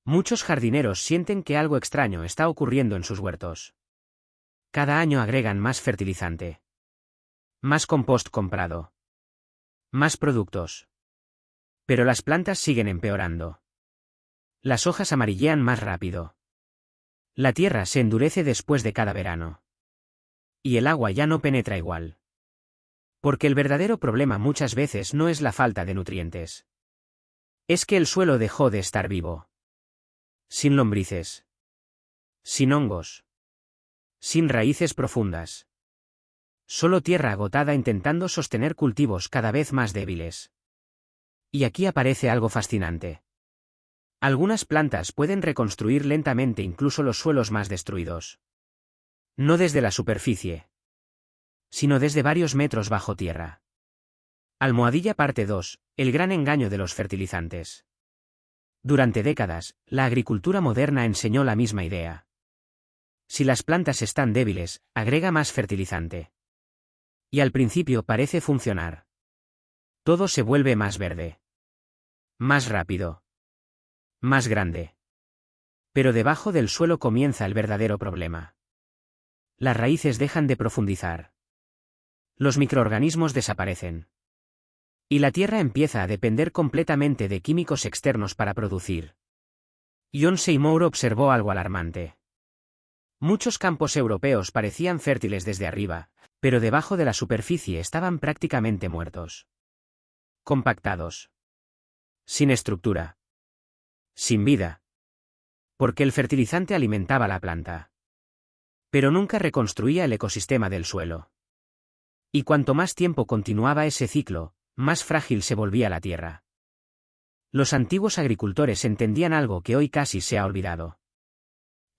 Muchos jardineros sienten que algo extraño está ocurriendo en sus huertos. Cada año agregan más fertilizante. Más compost comprado. Más productos. Pero las plantas siguen empeorando. Las hojas amarillean más rápido. La tierra se endurece después de cada verano. Y el agua ya no penetra igual. Porque el verdadero problema muchas veces no es la falta de nutrientes. Es que el suelo dejó de estar vivo. Sin lombrices. Sin hongos. Sin raíces profundas. Solo tierra agotada intentando sostener cultivos cada vez más débiles. Y aquí aparece algo fascinante. Algunas plantas pueden reconstruir lentamente incluso los suelos más destruidos. No desde la superficie, sino desde varios metros bajo tierra. Almohadilla parte 2. El gran engaño de los fertilizantes. Durante décadas, la agricultura moderna enseñó la misma idea. Si las plantas están débiles, agrega más fertilizante. Y al principio parece funcionar. Todo se vuelve más verde. Más rápido. Más grande. Pero debajo del suelo comienza el verdadero problema. Las raíces dejan de profundizar. Los microorganismos desaparecen. Y la tierra empieza a depender completamente de químicos externos para producir. John Seymour observó algo alarmante. Muchos campos europeos parecían fértiles desde arriba, pero debajo de la superficie estaban prácticamente muertos. Compactados. Sin estructura. Sin vida. Porque el fertilizante alimentaba la planta. Pero nunca reconstruía el ecosistema del suelo. Y cuanto más tiempo continuaba ese ciclo, más frágil se volvía la tierra. Los antiguos agricultores entendían algo que hoy casi se ha olvidado.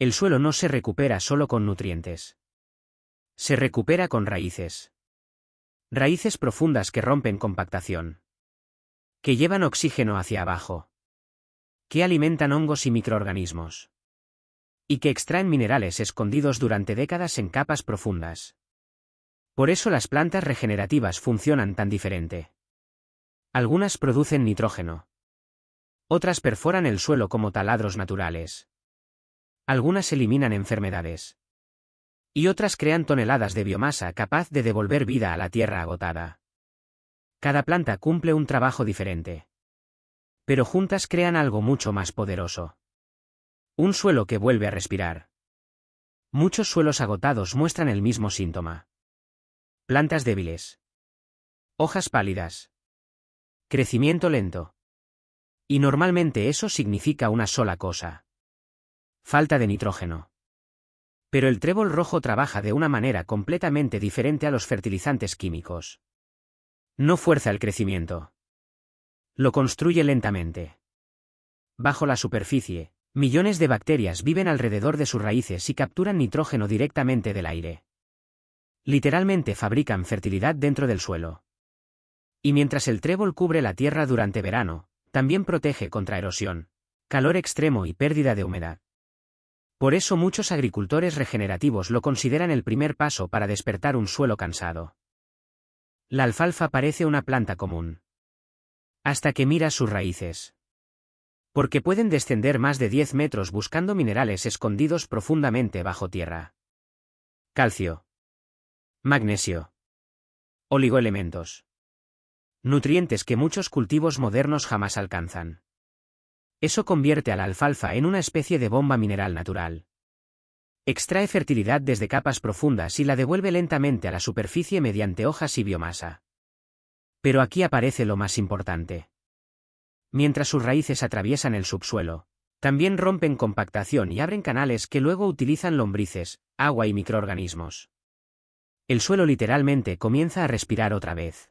El suelo no se recupera solo con nutrientes. Se recupera con raíces. Raíces profundas que rompen compactación. Que llevan oxígeno hacia abajo. Que alimentan hongos y microorganismos. Y que extraen minerales escondidos durante décadas en capas profundas. Por eso las plantas regenerativas funcionan tan diferente. Algunas producen nitrógeno. Otras perforan el suelo como taladros naturales. Algunas eliminan enfermedades. Y otras crean toneladas de biomasa capaz de devolver vida a la tierra agotada. Cada planta cumple un trabajo diferente. Pero juntas crean algo mucho más poderoso. Un suelo que vuelve a respirar. Muchos suelos agotados muestran el mismo síntoma. Plantas débiles. Hojas pálidas. Crecimiento lento. Y normalmente eso significa una sola cosa. Falta de nitrógeno. Pero el trébol rojo trabaja de una manera completamente diferente a los fertilizantes químicos. No fuerza el crecimiento. Lo construye lentamente. Bajo la superficie, millones de bacterias viven alrededor de sus raíces y capturan nitrógeno directamente del aire. Literalmente fabrican fertilidad dentro del suelo. Y mientras el trébol cubre la tierra durante verano, también protege contra erosión, calor extremo y pérdida de humedad. Por eso muchos agricultores regenerativos lo consideran el primer paso para despertar un suelo cansado. La alfalfa parece una planta común. Hasta que miras sus raíces. Porque pueden descender más de 10 metros buscando minerales escondidos profundamente bajo tierra. Calcio. Magnesio. Oligoelementos. Nutrientes que muchos cultivos modernos jamás alcanzan. Eso convierte a la alfalfa en una especie de bomba mineral natural. Extrae fertilidad desde capas profundas y la devuelve lentamente a la superficie mediante hojas y biomasa. Pero aquí aparece lo más importante. Mientras sus raíces atraviesan el subsuelo, también rompen compactación y abren canales que luego utilizan lombrices, agua y microorganismos. El suelo literalmente comienza a respirar otra vez.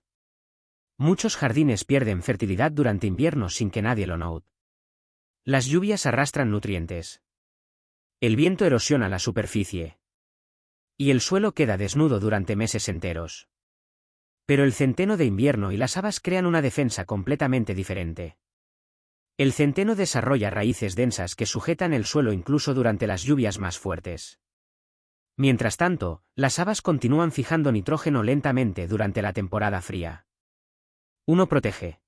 Muchos jardines pierden fertilidad durante invierno sin que nadie lo note. Las lluvias arrastran nutrientes. El viento erosiona la superficie. Y el suelo queda desnudo durante meses enteros. Pero el centeno de invierno y las habas crean una defensa completamente diferente. El centeno desarrolla raíces densas que sujetan el suelo incluso durante las lluvias más fuertes. Mientras tanto, las habas continúan fijando nitrógeno lentamente durante la temporada fría. Uno protege.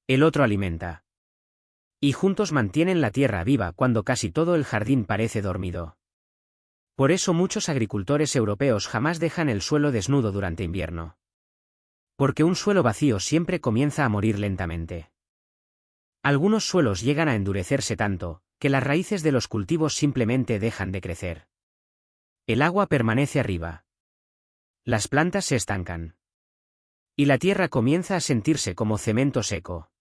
El otro alimenta. Y juntos mantienen la tierra viva cuando casi todo el jardín parece dormido. Por eso muchos agricultores europeos jamás dejan el suelo desnudo durante invierno. Porque un suelo vacío siempre comienza a morir lentamente. Algunos suelos llegan a endurecerse tanto, que las raíces de los cultivos simplemente dejan de crecer. El agua permanece arriba. Las plantas se estancan. Y la tierra comienza a sentirse como cemento seco.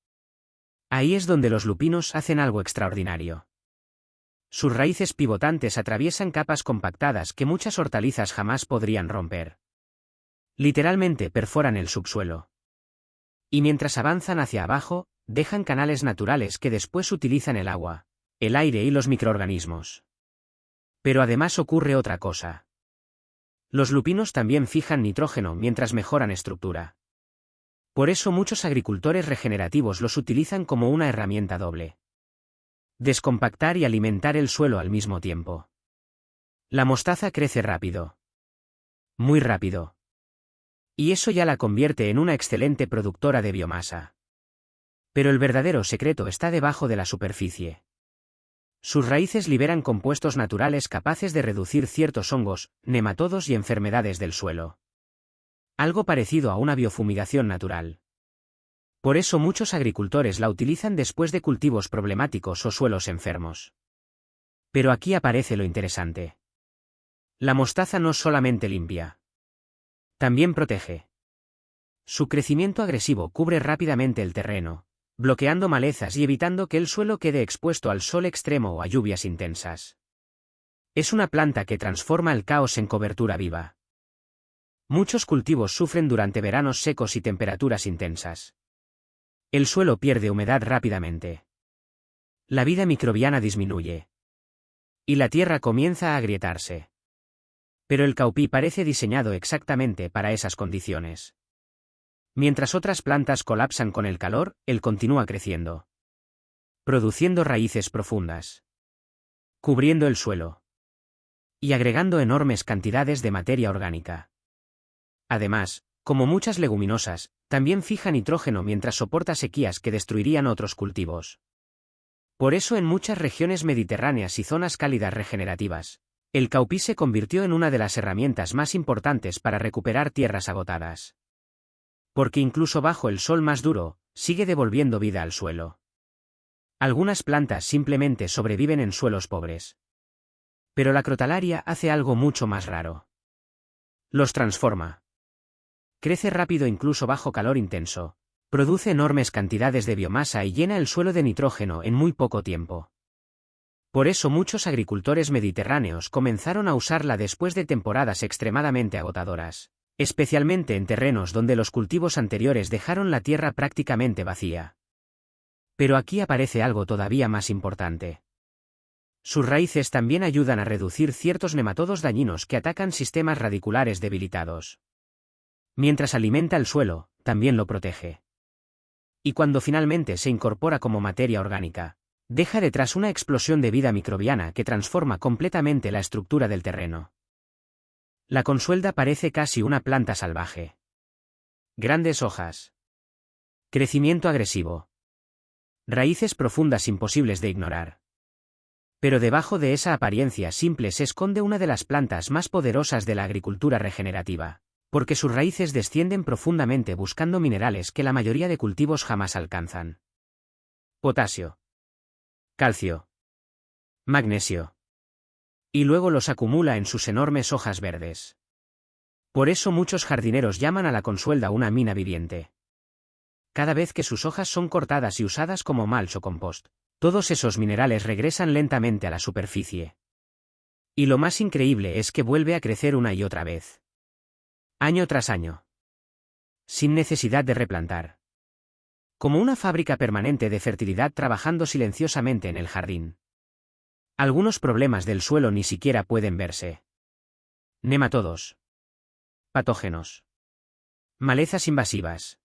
Ahí es donde los lupinos hacen algo extraordinario. Sus raíces pivotantes atraviesan capas compactadas que muchas hortalizas jamás podrían romper. Literalmente perforan el subsuelo. Y mientras avanzan hacia abajo, dejan canales naturales que después utilizan el agua, el aire y los microorganismos. Pero además ocurre otra cosa. Los lupinos también fijan nitrógeno mientras mejoran estructura. Por eso muchos agricultores regenerativos los utilizan como una herramienta doble. Descompactar y alimentar el suelo al mismo tiempo. La mostaza crece rápido. Muy rápido. Y eso ya la convierte en una excelente productora de biomasa. Pero el verdadero secreto está debajo de la superficie. Sus raíces liberan compuestos naturales capaces de reducir ciertos hongos, nematodos y enfermedades del suelo. Algo parecido a una biofumigación natural. Por eso muchos agricultores la utilizan después de cultivos problemáticos o suelos enfermos. Pero aquí aparece lo interesante. La mostaza no solamente limpia. También protege. Su crecimiento agresivo cubre rápidamente el terreno, bloqueando malezas y evitando que el suelo quede expuesto al sol extremo o a lluvias intensas. Es una planta que transforma el caos en cobertura viva. Muchos cultivos sufren durante veranos secos y temperaturas intensas. El suelo pierde humedad rápidamente. La vida microbiana disminuye. Y la tierra comienza a agrietarse. Pero el caupí parece diseñado exactamente para esas condiciones. Mientras otras plantas colapsan con el calor, él continúa creciendo. Produciendo raíces profundas. Cubriendo el suelo. Y agregando enormes cantidades de materia orgánica. Además, como muchas leguminosas, también fija nitrógeno mientras soporta sequías que destruirían otros cultivos. Por eso en muchas regiones mediterráneas y zonas cálidas regenerativas, el caupí se convirtió en una de las herramientas más importantes para recuperar tierras agotadas. Porque incluso bajo el sol más duro, sigue devolviendo vida al suelo. Algunas plantas simplemente sobreviven en suelos pobres. Pero la crotalaria hace algo mucho más raro. Los transforma. Crece rápido incluso bajo calor intenso, produce enormes cantidades de biomasa y llena el suelo de nitrógeno en muy poco tiempo. Por eso muchos agricultores mediterráneos comenzaron a usarla después de temporadas extremadamente agotadoras, especialmente en terrenos donde los cultivos anteriores dejaron la tierra prácticamente vacía. Pero aquí aparece algo todavía más importante. Sus raíces también ayudan a reducir ciertos nematodos dañinos que atacan sistemas radiculares debilitados. Mientras alimenta el suelo, también lo protege. Y cuando finalmente se incorpora como materia orgánica, deja detrás una explosión de vida microbiana que transforma completamente la estructura del terreno. La consuelda parece casi una planta salvaje. Grandes hojas. Crecimiento agresivo. Raíces profundas imposibles de ignorar. Pero debajo de esa apariencia simple se esconde una de las plantas más poderosas de la agricultura regenerativa. Porque sus raíces descienden profundamente buscando minerales que la mayoría de cultivos jamás alcanzan. Potasio. Calcio. Magnesio. Y luego los acumula en sus enormes hojas verdes. Por eso muchos jardineros llaman a la consuelda una mina viviente. Cada vez que sus hojas son cortadas y usadas como mulch o compost, todos esos minerales regresan lentamente a la superficie. Y lo más increíble es que vuelve a crecer una y otra vez. Año tras año. Sin necesidad de replantar. Como una fábrica permanente de fertilidad trabajando silenciosamente en el jardín. Algunos problemas del suelo ni siquiera pueden verse. Nematodos. Patógenos. Malezas invasivas.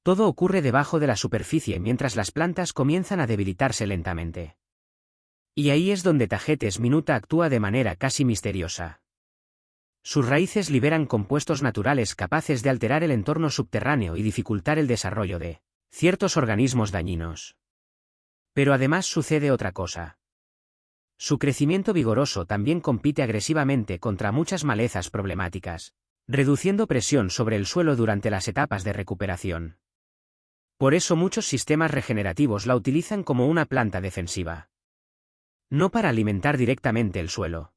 Todo ocurre debajo de la superficie mientras las plantas comienzan a debilitarse lentamente. Y ahí es donde Tagetes minuta actúa de manera casi misteriosa. Sus raíces liberan compuestos naturales capaces de alterar el entorno subterráneo y dificultar el desarrollo de ciertos organismos dañinos. Pero además sucede otra cosa. Su crecimiento vigoroso también compite agresivamente contra muchas malezas problemáticas, reduciendo presión sobre el suelo durante las etapas de recuperación. Por eso muchos sistemas regenerativos la utilizan como una planta defensiva. No para alimentar directamente el suelo,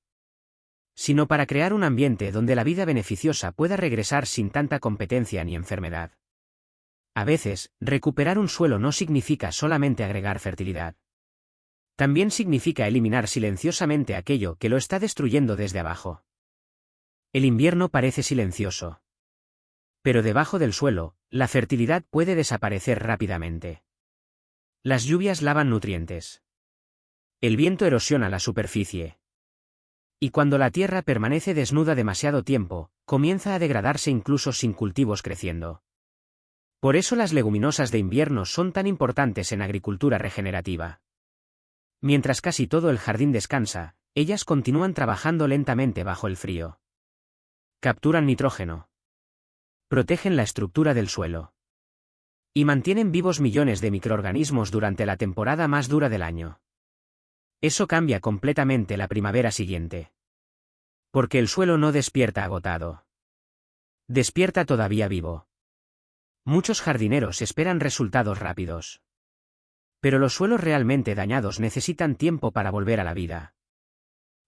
sino para crear un ambiente donde la vida beneficiosa pueda regresar sin tanta competencia ni enfermedad. A veces, recuperar un suelo no significa solamente agregar fertilidad. También significa eliminar silenciosamente aquello que lo está destruyendo desde abajo. El invierno parece silencioso. Pero debajo del suelo, la fertilidad puede desaparecer rápidamente. Las lluvias lavan nutrientes. El viento erosiona la superficie. Y cuando la tierra permanece desnuda demasiado tiempo, comienza a degradarse incluso sin cultivos creciendo. Por eso las leguminosas de invierno son tan importantes en agricultura regenerativa. Mientras casi todo el jardín descansa, ellas continúan trabajando lentamente bajo el frío. Capturan nitrógeno. Protegen la estructura del suelo. Y mantienen vivos millones de microorganismos durante la temporada más dura del año. Eso cambia completamente la primavera siguiente. Porque el suelo no despierta agotado. Despierta todavía vivo. Muchos jardineros esperan resultados rápidos. Pero los suelos realmente dañados necesitan tiempo para volver a la vida.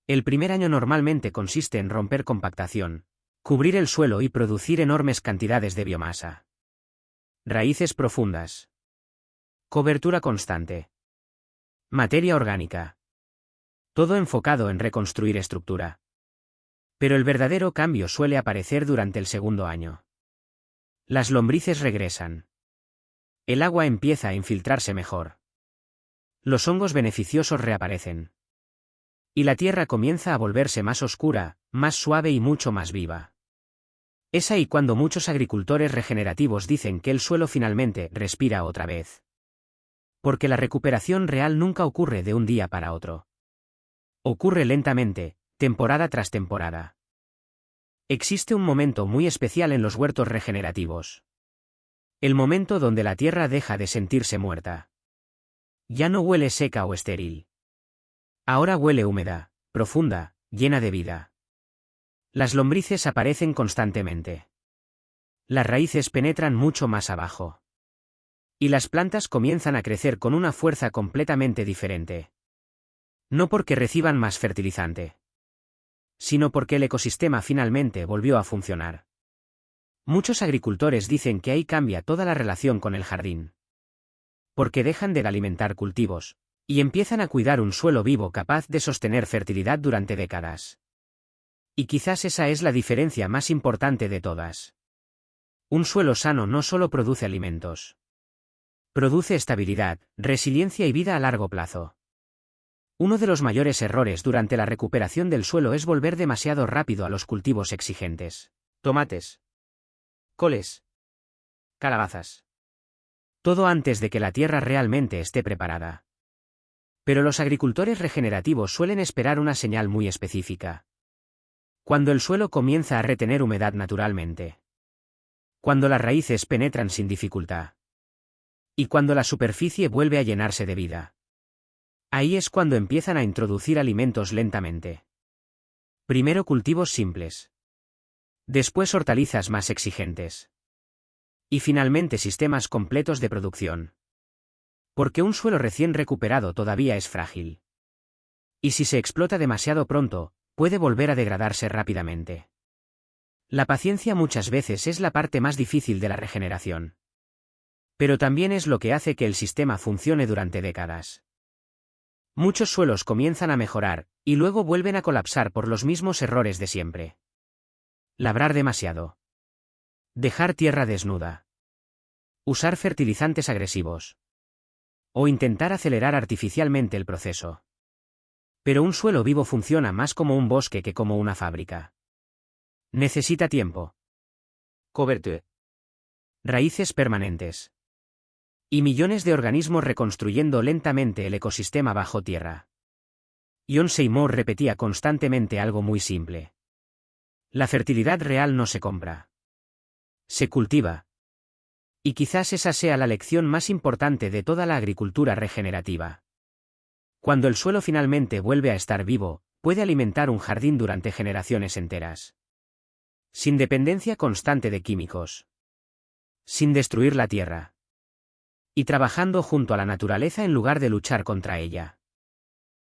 El primer año normalmente consiste en romper compactación, cubrir el suelo y producir enormes cantidades de biomasa. Raíces profundas. Cobertura constante. Materia orgánica. Todo enfocado en reconstruir estructura. Pero el verdadero cambio suele aparecer durante el segundo año. Las lombrices regresan. El agua empieza a infiltrarse mejor. Los hongos beneficiosos reaparecen. Y la tierra comienza a volverse más oscura, más suave y mucho más viva. Es ahí cuando muchos agricultores regenerativos dicen que el suelo finalmente respira otra vez. Porque la recuperación real nunca ocurre de un día para otro. Ocurre lentamente, temporada tras temporada. Existe un momento muy especial en los huertos regenerativos. El momento donde la tierra deja de sentirse muerta. Ya no huele seca o estéril. Ahora huele húmeda, profunda, llena de vida. Las lombrices aparecen constantemente. Las raíces penetran mucho más abajo. Y las plantas comienzan a crecer con una fuerza completamente diferente. No porque reciban más fertilizante, sino porque el ecosistema finalmente volvió a funcionar. Muchos agricultores dicen que ahí cambia toda la relación con el jardín. Porque dejan de alimentar cultivos, y empiezan a cuidar un suelo vivo capaz de sostener fertilidad durante décadas. Y quizás esa es la diferencia más importante de todas. Un suelo sano no solo produce alimentos. Produce estabilidad, resiliencia y vida a largo plazo. Uno de los mayores errores durante la recuperación del suelo es volver demasiado rápido a los cultivos exigentes. Tomates. Coles. Calabazas. Todo antes de que la tierra realmente esté preparada. Pero los agricultores regenerativos suelen esperar una señal muy específica. Cuando el suelo comienza a retener humedad naturalmente. Cuando las raíces penetran sin dificultad. Y cuando la superficie vuelve a llenarse de vida. Ahí es cuando empiezan a introducir alimentos lentamente. Primero cultivos simples. Después hortalizas más exigentes. Y finalmente sistemas completos de producción. Porque un suelo recién recuperado todavía es frágil. Y si se explota demasiado pronto, puede volver a degradarse rápidamente. La paciencia muchas veces es la parte más difícil de la regeneración. Pero también es lo que hace que el sistema funcione durante décadas. Muchos suelos comienzan a mejorar, y luego vuelven a colapsar por los mismos errores de siempre. Labrar demasiado. Dejar tierra desnuda. Usar fertilizantes agresivos. O intentar acelerar artificialmente el proceso. Pero un suelo vivo funciona más como un bosque que como una fábrica. Necesita tiempo. Cobertura. Raíces permanentes. Y millones de organismos reconstruyendo lentamente el ecosistema bajo tierra. John Seymour repetía constantemente algo muy simple. La fertilidad real no se compra. Se cultiva. Y quizás esa sea la lección más importante de toda la agricultura regenerativa. Cuando el suelo finalmente vuelve a estar vivo, puede alimentar un jardín durante generaciones enteras. Sin dependencia constante de químicos. Sin destruir la tierra. Y trabajando junto a la naturaleza en lugar de luchar contra ella.